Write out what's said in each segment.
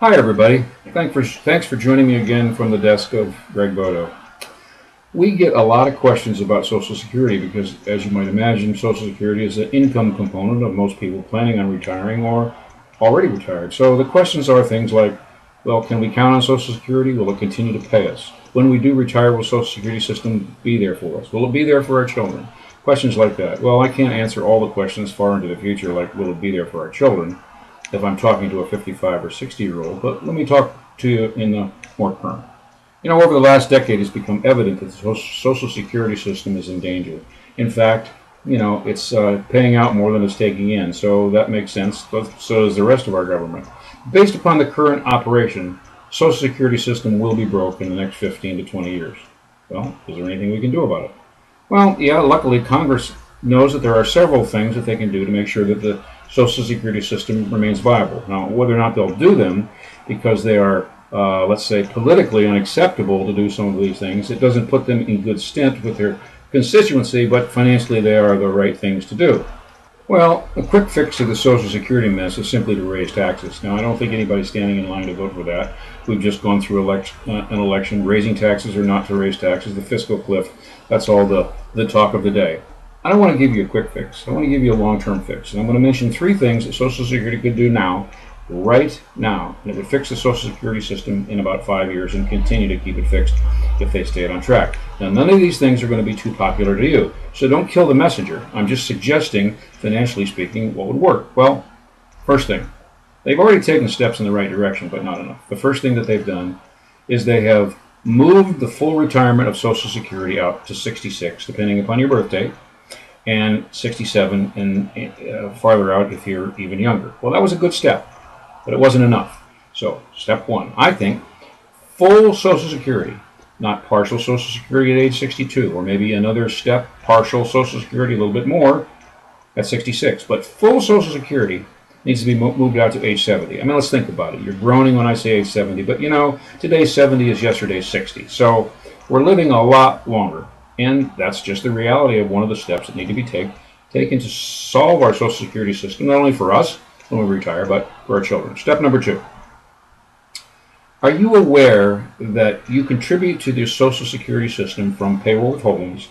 Hi, everybody. Thanks for joining me again from the desk of Greg Bodoh. We get a lot of questions about Social Security because, as you might imagine, Social Security is an income component of most people planning on retiring or already retired. So the questions are things like, well, can we count on Social Security? Will it continue to pay us? When we do retire, will Social Security system be there for us? Will it be there for our children? Questions like that. Well, I can't answer all the questions far into the future, like will it be there for our children, if I'm talking to a 55 or 60-year-old, but let me talk to you in the more current. Over the last decade, it's become evident that the Social Security system is in danger. In fact, it's paying out more than it's taking in, so that makes sense, but so does the rest of our government. Based upon the current operation, Social Security system will be broke in the next 15 to 20 years. Well, is there anything we can do about it? Well, yeah, luckily Congress knows that there are several things that they can do to make sure that the Social Security system remains viable. Now, whether or not they'll do them because they are, let's say, politically unacceptable to do some of these things, it doesn't put them in good stead with their constituency, but financially they are the right things to do. Well, a quick fix to the Social Security mess is simply to raise taxes. Now, I don't think anybody's standing in line to vote for that. We've just gone through an election, raising taxes or not to raise taxes, the fiscal cliff. That's all the talk of the day. I don't want to give you a quick fix. I want to give you a long-term fix. And I'm going to mention three things that Social Security could do now, right now, and it would fix the Social Security system in about 5 years and continue to keep it fixed if they stayed on track. Now, none of these things are going to be too popular to you, so don't kill the messenger. I'm just suggesting, financially speaking, what would work. Well, first thing, they've already taken steps in the right direction, but not enough. The first thing that they've done is they have moved the full retirement of Social Security out to 66, depending upon your birth date, and 67 and farther out if you're even younger. Well, that was a good step, but it wasn't enough. So, step one, I think, full Social Security, not partial Social Security at age 62, or maybe another step, partial Social Security a little bit more at 66. But full Social Security needs to be moved out to age 70. I mean, let's think about it. You're groaning when I say age 70, but today's 70 is yesterday's 60. So, we're living a lot longer. And that's just the reality of one of the steps that need to be taken to solve our Social Security system, not only for us when we retire, but for our children. Step number two. Are you aware that you contribute to the Social Security system from payroll withholdings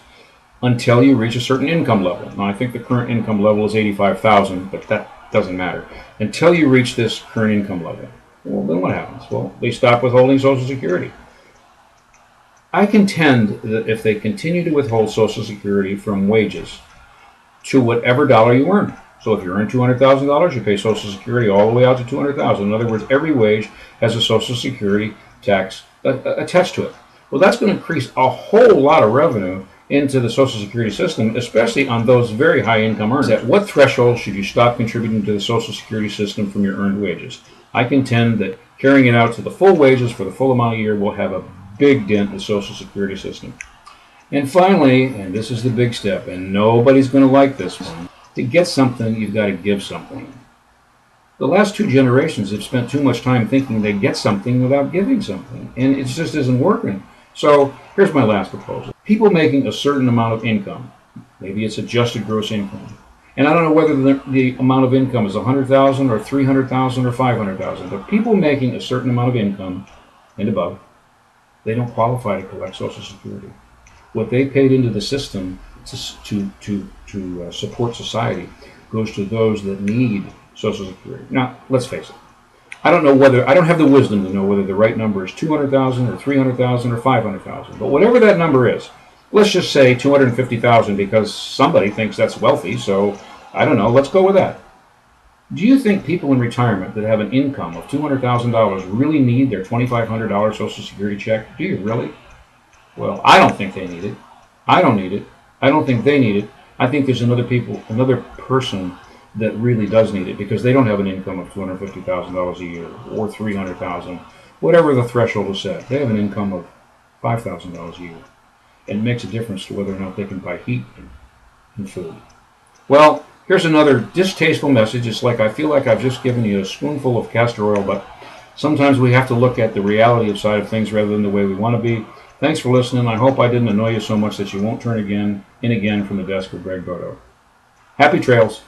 until you reach a certain income level? Now, I think the current income level is $85,000, but that doesn't matter. Until you reach this current income level, well, then what happens? Well, they stop withholding Social Security. I contend that if they continue to withhold Social Security from wages to whatever dollar you earn, so if you earn $200,000, you pay Social Security all the way out to $200,000. In other words, every wage has a Social Security tax attached to it. Well, that's going to increase a whole lot of revenue into the Social Security system, especially on those very high income earners. At what threshold should you stop contributing to the Social Security system from your earned wages? I contend that carrying it out to the full wages for the full amount of year will have a big dent in the Social Security system. And finally, and this is the big step, and nobody's going to like this one, to get something, you've got to give something. The last two generations have spent too much time thinking they get something without giving something, and it just isn't working. So here's my last proposal. People making a certain amount of income, maybe it's adjusted gross income, and I don't know whether the amount of income is $100,000 or $300,000 or $500,000, but people making a certain amount of income and above, they don't qualify to collect Social Security. What they paid into the system to support society goes to those that need Social Security. Now, let's face it. I don't have the wisdom to know whether the right number is 200,000 or 300,000 or 500,000. But whatever that number is, let's just say 250,000 because somebody thinks that's wealthy. So I don't know. Let's go with that. Do you think people in retirement that have an income of $200,000 really need their $2,500 Social Security check? Do you really? Well, I don't think they need it. I don't need it. I don't think they need it. I think there's another person that really does need it because they don't have an income of $250,000 a year or $300,000, whatever the threshold is set. They have an income of $5,000 a year. It makes a difference to whether or not they can buy heat and food. Well, here's another distasteful message. It's like I feel like I've just given you a spoonful of castor oil, but sometimes we have to look at the reality side of things rather than the way we want to be. Thanks for listening. I hope I didn't annoy you so much that you won't turn in again from the desk of Greg Bodoh. Happy trails.